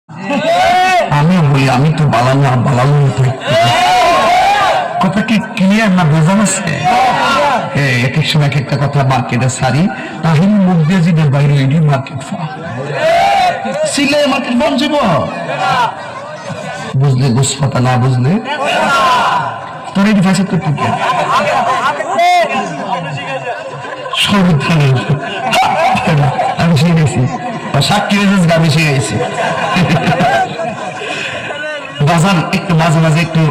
আমি বলি আমি তো বালানো কথা কি ক্লিয়ার না বোঝা যাচ্ছে? এক এক সময় এক একটা কথা মার্কেটে সারি তাহলে মুখ দিয়ে যদি বাইরে এটি মার্কেট সিলে মার্কেট বন যাব বুঝলে গোসপাতা না বুঝলে তোর এই ভাষা করতে আমি শিখে গেছি সাক্ষী আমি শিখে গেছি বাজার একটু মাঝে মাঝে একটু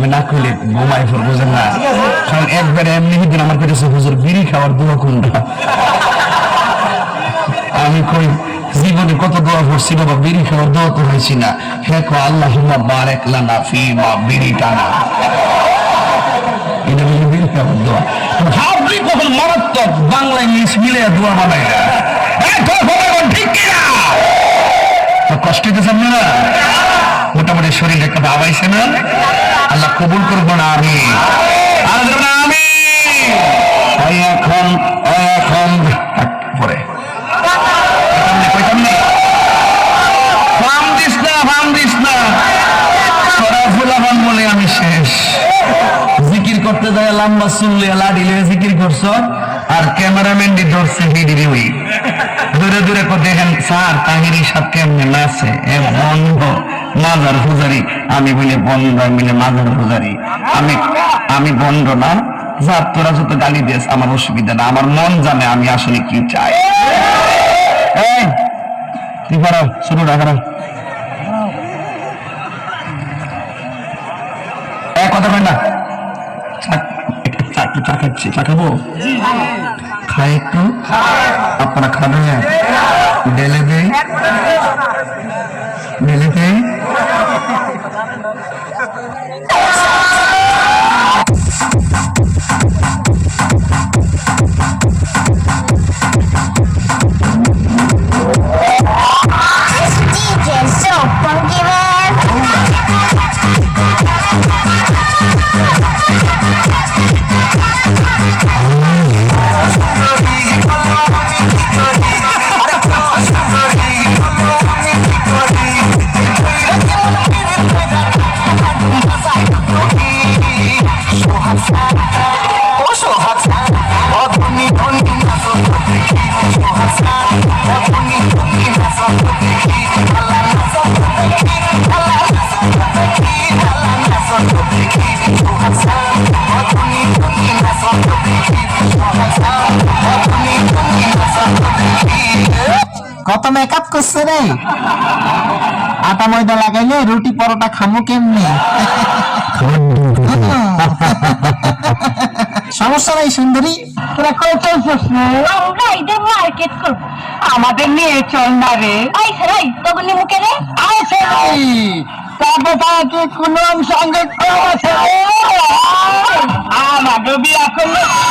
না করলে ঘুমাই ফোর বোঝেন না কারণ একবারে এমনি দিন আমার পেটেছে হুজুর বিড়ি খাওয়ার দোয়া কোনটা আমি কই জীবনে কত দোয়া করছি বাবা বিড়ি খাওয়ার দোয়া তো হয়েছি না হ্যাঁ আল্লাহুম্মা বারিক লানা ফিমা বিড়ি টানা এটা বলে বিড়ি খাওয়ার দোয়া ভাবলি কখন মারাত্মক বাংলা ইংলিশ মিলে দোয়া বানাই না ঠিক কিনা কষ্ট হইতেছে আপনারা মোটামুটি শরীর একটা ভাবাইছে না আল্লাহ কবুল করবো না আমি এখন পরে বলে আমি শেষ জিকির করতে যায় লম্বা চুল্লে লাডিলে জিকির করছো আর ক্যামেরাম্যান দি ধরছে ভিডিও দূরে দূরে দেখেন স্যার তাহিরি সাথ কেমনে নাচে বন্ধ মাজার পূজারি আমি বলি বন্ধ মিলে মাজার পূজারি আমি বন্ধ না যা তোরা যত গালি দিস আমার অসুবিধা না আমার মন জানে আমি আসলে কি চাই তুই করো শুরু না করো কথা কয় না একটু চা খাচ্ছি চা খাবো খাই একটু আপনারা খাবেন ঢেলে দেয় কত মেকআপ করছে রে আটা ময়দা লাগাইলে রুটি পরোটা খামো কেমনি সমস্যা নাই সুন্দরী তোরা কত মার্কেট করবো আমাদের নিয়ে চল না রে তখন মুখে রে কোন সঙ্গে আমাকে বিয়া করলো